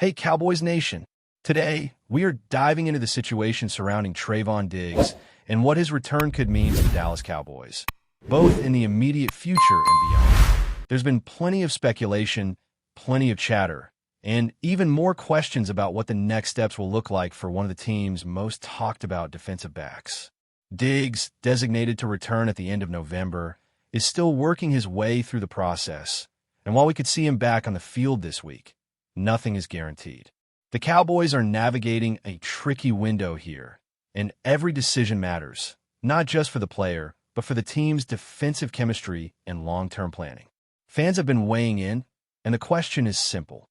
Hey, Cowboys Nation. Today, we are diving into the situation surrounding Trayvon Diggs and what his return could mean for the Dallas Cowboys, both in the immediate future and beyond. There's been plenty of speculation, plenty of chatter, and even more questions about what the next steps will look like for one of the team's most talked about defensive backs. Diggs, designated to return at the end of November, is still working his way through the process, and while we could see him back on the field this week, nothing is guaranteed. The Cowboys are navigating a tricky window here, and every decision matters, not just for the player, but for the team's defensive chemistry and long-term planning. Fans have been weighing in, and the question is simple.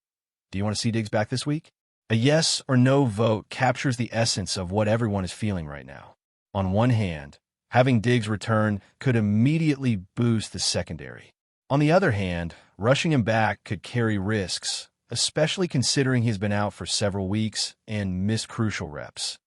Do you want to see Diggs back this week? A yes or no vote captures the essence of what everyone is feeling right now. On one hand, having Diggs return could immediately boost the secondary. On the other hand, rushing him back could carry risks, especially considering he's been out for several weeks and missed crucial reps.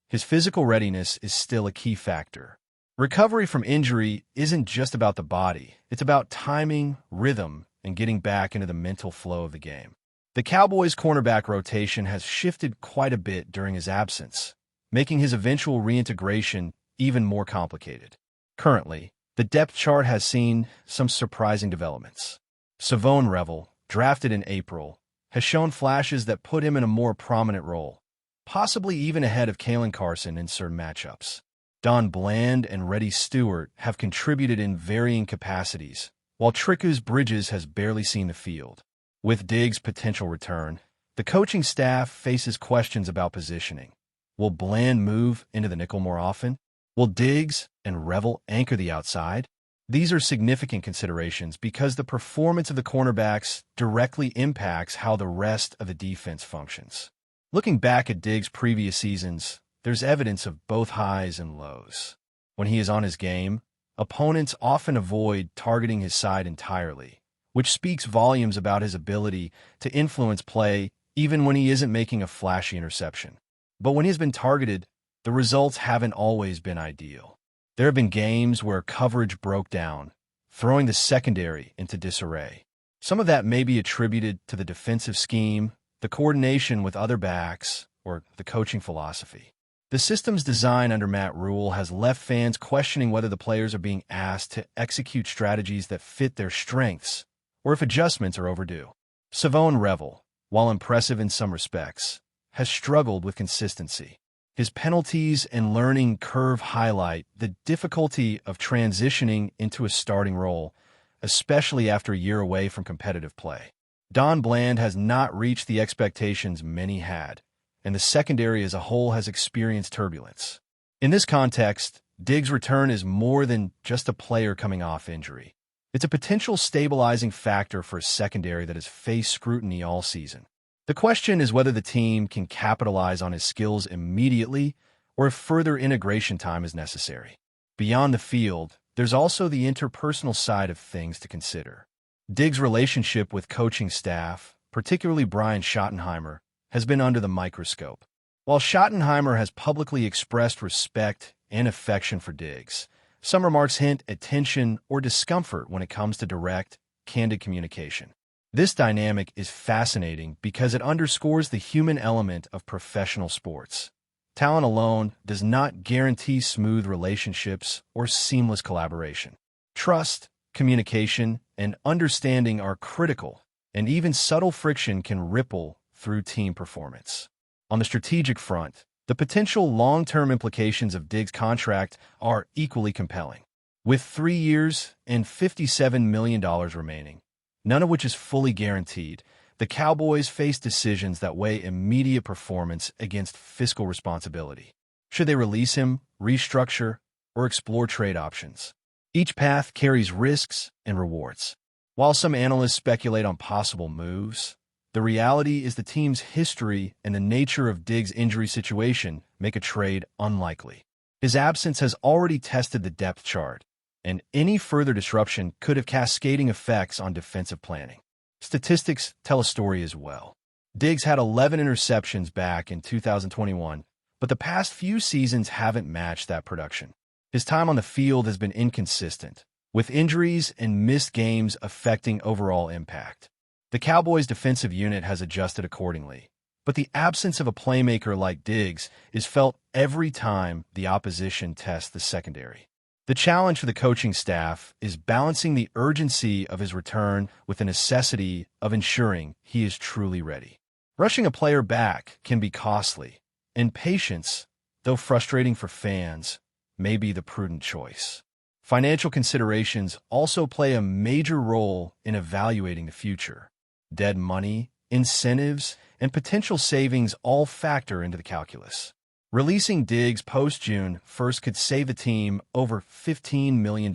His physical readiness is still a key factor. Recovery from injury isn't just about the body. It's about timing, rhythm, and getting back into the mental flow of the game. The Cowboys' cornerback rotation has shifted quite a bit during his absence, making his eventual reintegration even more complicated. Currently, the depth chart has seen some surprising developments. Savone Revel, drafted in April, has shown flashes that put him in a more prominent role, possibly even ahead of Kalen Carson in certain matchups. Don Bland and Reddy Stewart have contributed in varying capacities, while Trickus Bridges has barely seen the field. With Diggs' potential return, the coaching staff faces questions about positioning. Will Bland move into the nickel more often? Will Diggs and Revel anchor the outside? These are significant considerations because the performance of the cornerbacks directly impacts how the rest of the defense functions. Looking back at Diggs' previous seasons, there's evidence of both highs and lows. When he is on his game, opponents often avoid targeting his side entirely, which speaks volumes about his ability to influence play even when he isn't making a flashy interception. But when he's been targeted, the results haven't always been ideal. There have been games where coverage broke down, throwing the secondary into disarray. Some of that may be attributed to the defensive scheme, the coordination with other backs, or the coaching philosophy. The system's design under Matt Rule has left fans questioning whether the players are being asked to execute strategies that fit their strengths, or if adjustments are overdue. Savone Revel, while impressive in some respects, has struggled with consistency. His penalties and learning curve highlight the difficulty of transitioning into a starting role, especially after a year away from competitive play. Don Bland has not reached the expectations many had, and the secondary as a whole has experienced turbulence. In this context, Diggs' return is more than just a player coming off injury. It's a potential stabilizing factor for a secondary that has faced scrutiny all season. The question is whether the team can capitalize on his skills immediately or if further integration time is necessary. Beyond the field, there's also the interpersonal side of things to consider. Diggs' relationship with coaching staff, particularly Brian Schottenheimer, has been under the microscope. While Schottenheimer has publicly expressed respect and affection for Diggs, some remarks hint at tension or discomfort when it comes to direct, candid communication. This dynamic is fascinating because it underscores the human element of professional sports. Talent alone does not guarantee smooth relationships or seamless collaboration. Trust, communication, and understanding are critical, and even subtle friction can ripple through team performance. On the strategic front, the potential long-term implications of Diggs' contract are equally compelling. With 3 years and $57 million remaining, none of which is fully guaranteed, the Cowboys face decisions that weigh immediate performance against fiscal responsibility. Should they release him, restructure, or explore trade options? Each path carries risks and rewards. While some analysts speculate on possible moves, the reality is the team's history and the nature of Diggs' injury situation make a trade unlikely. His absence has already tested the depth chart, and any further disruption could have cascading effects on defensive planning. Statistics tell a story as well. Diggs had 11 interceptions back in 2021, but the past few seasons haven't matched that production. His time on the field has been inconsistent, with injuries and missed games affecting overall impact. The Cowboys' defensive unit has adjusted accordingly, But the absence of a playmaker like Diggs is felt every time the opposition tests the secondary. The challenge for the coaching staff is balancing the urgency of his return with the necessity of ensuring he is truly ready. Rushing a player back can be costly, and patience, though frustrating for fans, may be the prudent choice. Financial considerations also play a major role in evaluating the future. Dead money, incentives, and potential savings all factor into the calculus. Releasing Diggs post-June 1st could save the team over $15 million,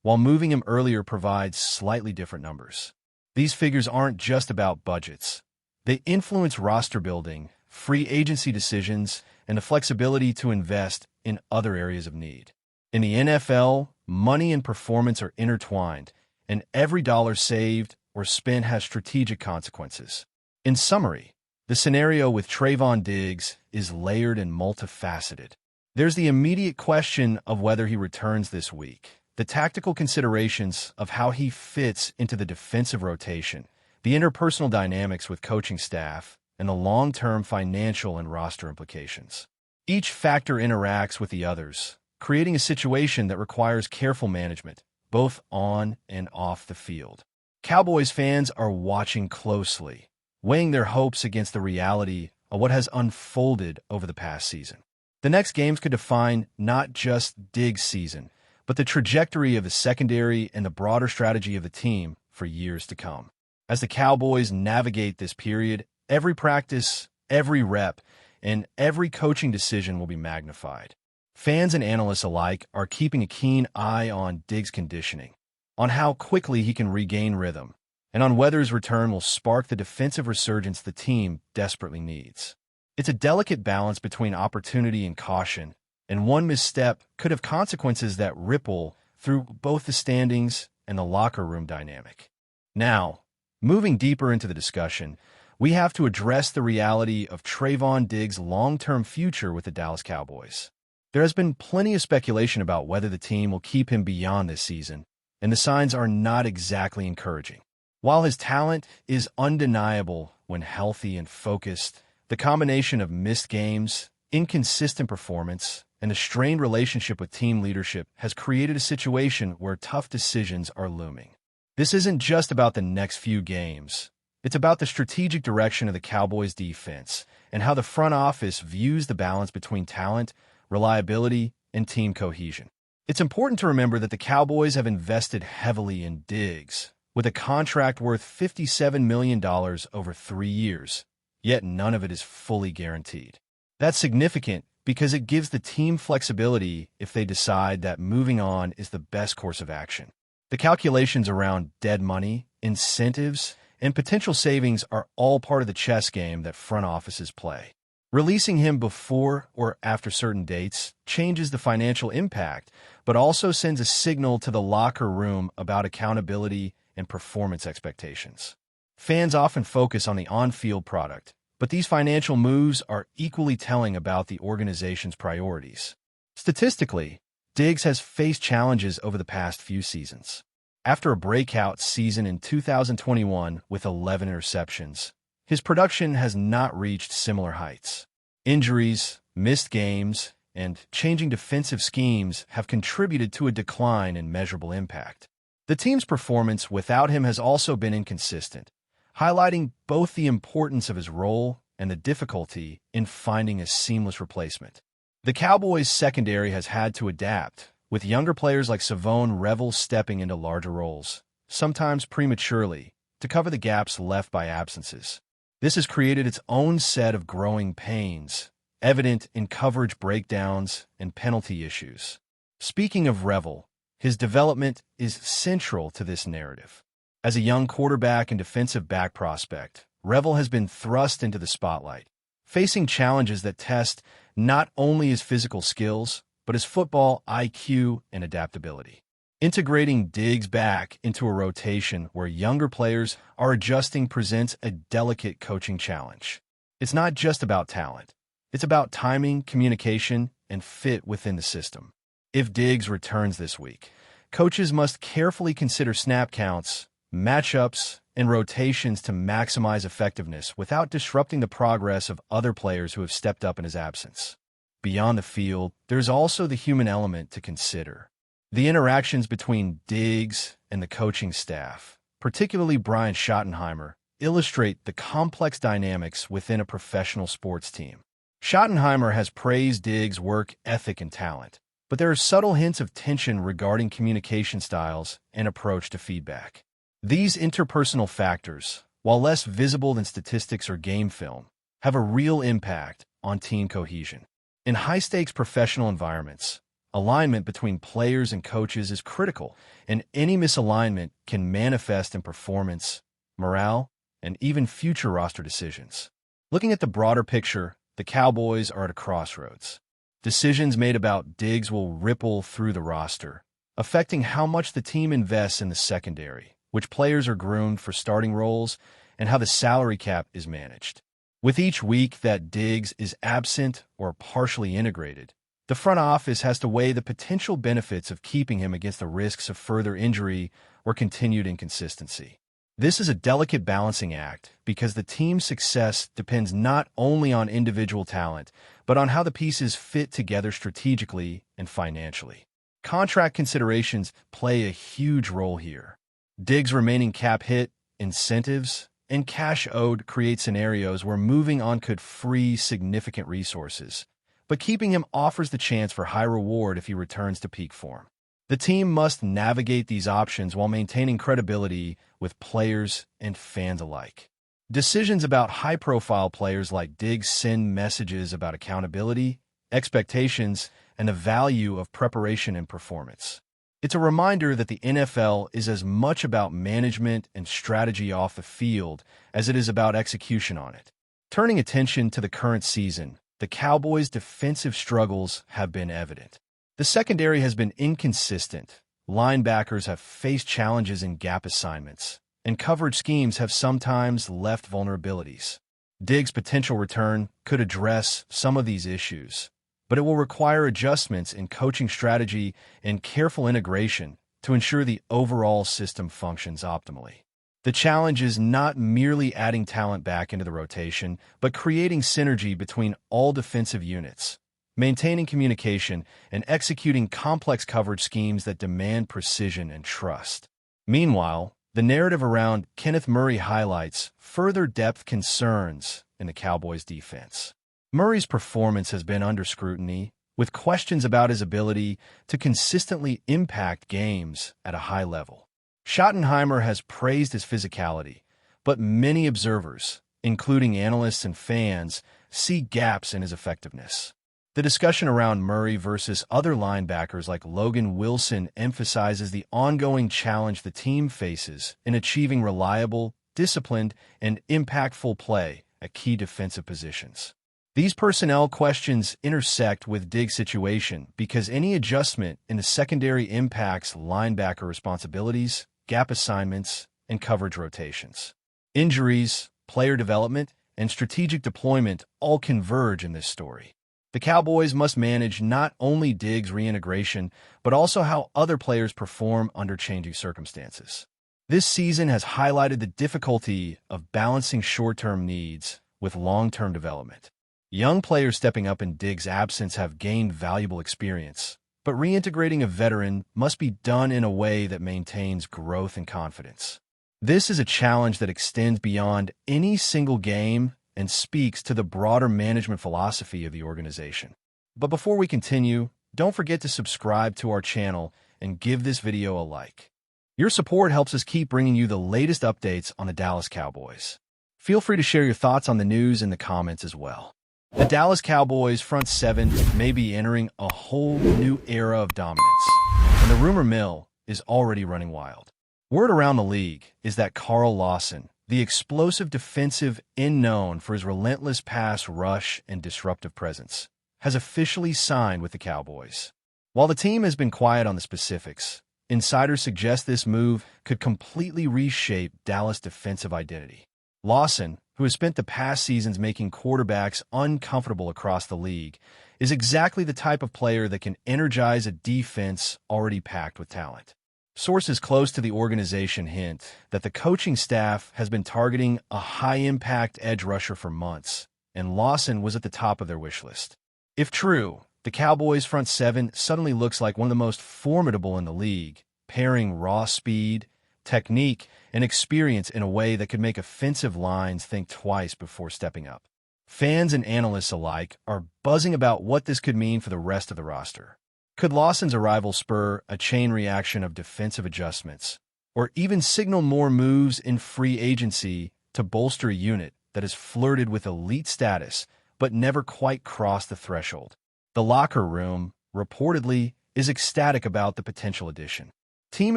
while moving him earlier provides slightly different numbers. These figures aren't just about budgets. They influence roster building, free agency decisions, and the flexibility to invest in other areas of need. In the NFL, money and performance are intertwined, and every dollar saved or spent has strategic consequences. In summary, the scenario with Trayvon Diggs is layered and multifaceted. There's the immediate question of whether he returns this week, the tactical considerations of how he fits into the defensive rotation, the interpersonal dynamics with coaching staff, and the long-term financial and roster implications. Each factor interacts with the others, creating a situation that requires careful management, both on and off the field. Cowboys fans are watching closely, weighing their hopes against the reality of what has unfolded over the past season. The next games could define not just Diggs' season, but the trajectory of the secondary and the broader strategy of the team for years to come. As the Cowboys navigate this period, every practice, every rep, and every coaching decision will be magnified. Fans and analysts alike are keeping a keen eye on Diggs' conditioning, on how quickly he can regain rhythm, and on whether his return will spark the defensive resurgence the team desperately needs. It's a delicate balance between opportunity and caution, and one misstep could have consequences that ripple through both the standings and the locker room dynamic. Now, moving deeper into the discussion, we have to address the reality of Trayvon Diggs' long-term future with the Dallas Cowboys. There has been plenty of speculation about whether the team will keep him beyond this season, and the signs are not exactly encouraging. While his talent is undeniable when healthy and focused, the combination of missed games, inconsistent performance, and a strained relationship with team leadership has created a situation where tough decisions are looming. This isn't just about the next few games. It's about the strategic direction of the Cowboys' defense and how the front office views the balance between talent, reliability, and team cohesion. It's important to remember that the Cowboys have invested heavily in Diggs, with a contract worth $57 million over 3 years, yet none of it is fully guaranteed. That's significant because it gives the team flexibility if they decide that moving on is the best course of action. The calculations around dead money, incentives, and potential savings are all part of the chess game that front offices play. Releasing him before or after certain dates changes the financial impact, but also sends a signal to the locker room about accountability and performance expectations. Fans often focus on the on-field product, but these financial moves are equally telling about the organization's priorities. Statistically, Diggs has faced challenges over the past few seasons. After a breakout season in 2021 with 11 interceptions, his production has not reached similar heights. Injuries, missed games, and changing defensive schemes have contributed to a decline in measurable impact. The team's performance without him has also been inconsistent, highlighting both the importance of his role and the difficulty in finding a seamless replacement. The Cowboys' secondary has had to adapt, with younger players like Savone Revel stepping into larger roles, sometimes prematurely, to cover the gaps left by absences. This has created its own set of growing pains, evident in coverage breakdowns and penalty issues. Speaking of Revel, his development is central to this narrative. As a young quarterback and defensive back prospect, Revel has been thrust into the spotlight, facing challenges that test not only his physical skills, but his football IQ and adaptability. Integrating Diggs back into a rotation where younger players are adjusting presents a delicate coaching challenge. It's not just about talent. It's about timing, communication, and fit within the system. If Diggs returns this week, coaches must carefully consider snap counts, matchups, and rotations to maximize effectiveness without disrupting the progress of other players who have stepped up in his absence. Beyond the field, there's also the human element to consider. The interactions between Diggs and the coaching staff, particularly Brian Schottenheimer, illustrate the complex dynamics within a professional sports team. Schottenheimer has praised Diggs' work ethic and talent, but there are subtle hints of tension regarding communication styles and approach to feedback. These interpersonal factors, while less visible than statistics or game film, have a real impact on team cohesion. In high-stakes professional environments, alignment between players and coaches is critical, and any misalignment can manifest in performance, morale, and even future roster decisions. Looking at the broader picture, the Cowboys are at a crossroads. Decisions made about Diggs will ripple through the roster, affecting how much the team invests in the secondary, which players are groomed for starting roles, and how the salary cap is managed. With each week that Diggs is absent or partially integrated, the front office has to weigh the potential benefits of keeping him against the risks of further injury or continued inconsistency. This is a delicate balancing act because the team's success depends not only on individual talent, but on how the pieces fit together strategically and financially. Contract considerations play a huge role here. Diggs' remaining cap hit, incentives, and cash owed create scenarios where moving on could free significant resources, but keeping him offers the chance for high reward if he returns to peak form. The team must navigate these options while maintaining credibility with players and fans alike. Decisions about high-profile players like Diggs send messages about accountability, expectations, and the value of preparation and performance. It's a reminder that the NFL is as much about management and strategy off the field as it is about execution on it. Turning attention to the current season, the Cowboys' defensive struggles have been evident. The secondary has been inconsistent, linebackers have faced challenges in gap assignments, and coverage schemes have sometimes left vulnerabilities. Diggs' potential return could address some of these issues, but it will require adjustments in coaching strategy and careful integration to ensure the overall system functions optimally. The challenge is not merely adding talent back into the rotation, but creating synergy between all defensive units, maintaining communication, and executing complex coverage schemes that demand precision and trust. Meanwhile, the narrative around Kenneth Murray highlights further depth concerns in the Cowboys' defense. Murray's performance has been under scrutiny, with questions about his ability to consistently impact games at a high level. Schottenheimer has praised his physicality, but many observers, including analysts and fans, see gaps in his effectiveness. The discussion around Murray versus other linebackers like Logan Wilson emphasizes the ongoing challenge the team faces in achieving reliable, disciplined, and impactful play at key defensive positions. These personnel questions intersect with Diggs' situation because any adjustment in the secondary impacts linebacker responsibilities, gap assignments, and coverage rotations. Injuries, player development, and strategic deployment all converge in this story. The Cowboys must manage not only Diggs' reintegration, but also how other players perform under changing circumstances. This season has highlighted the difficulty of balancing short-term needs with long-term development. Young players stepping up in Diggs' absence have gained valuable experience, but reintegrating a veteran must be done in a way that maintains growth and confidence. This is a challenge that extends beyond any single game and speaks to the broader management philosophy of the organization. But before we continue, don't forget to subscribe to our channel and give this video a like. Your support helps us keep bringing you the latest updates on the Dallas Cowboys. Feel free to share your thoughts on the news in the comments as well. The Dallas Cowboys front seven may be entering a whole new era of dominance, and the rumor mill is already running wild. Word around the league is that Carl Lawson, the explosive defensive end known for his relentless pass rush and disruptive presence, has officially signed with the Cowboys. While the team has been quiet on the specifics, insiders suggest this move could completely reshape Dallas' defensive identity. Lawson, who has spent the past seasons making quarterbacks uncomfortable across the league, is exactly the type of player that can energize a defense already packed with talent. Sources close to the organization hint that the coaching staff has been targeting a high-impact edge rusher for months, and Lawson was at the top of their wish list. If true, the Cowboys' front seven suddenly looks like one of the most formidable in the league, pairing raw speed, technique, and experience in a way that could make offensive lines think twice before stepping up. Fans and analysts alike are buzzing about what this could mean for the rest of the roster. Could Lawson's arrival spur a chain reaction of defensive adjustments, or even signal more moves in free agency to bolster a unit that has flirted with elite status but never quite crossed the threshold? The locker room, reportedly, is ecstatic about the potential addition. Team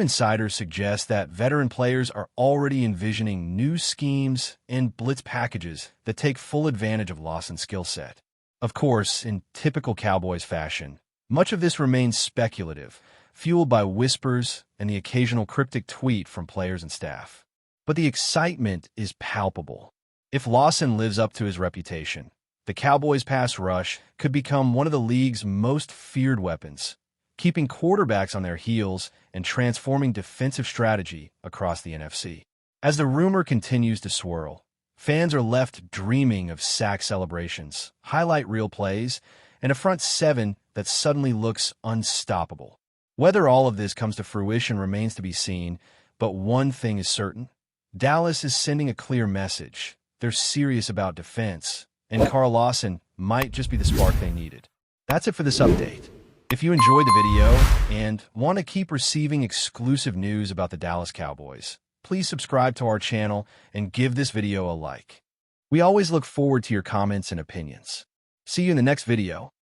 insiders suggest that veteran players are already envisioning new schemes and blitz packages that take full advantage of Lawson's skill set. Of course, in typical Cowboys fashion, much of this remains speculative, fueled by whispers and the occasional cryptic tweet from players and staff. But the excitement is palpable. If Lawson lives up to his reputation, the Cowboys' pass rush could become one of the league's most feared weapons, keeping quarterbacks on their heels and transforming defensive strategy across the NFC. As the rumor continues to swirl, fans are left dreaming of sack celebrations, highlight reel plays, and a front seven that suddenly looks unstoppable. Whether all of this comes to fruition remains to be seen, but one thing is certain. Dallas is sending a clear message. They're serious about defense, and Carl Lawson might just be the spark they needed. That's it for this update. If you enjoyed the video and want to keep receiving exclusive news about the Dallas Cowboys, please subscribe to our channel and give this video a like. We always look forward to your comments and opinions. See you in the next video.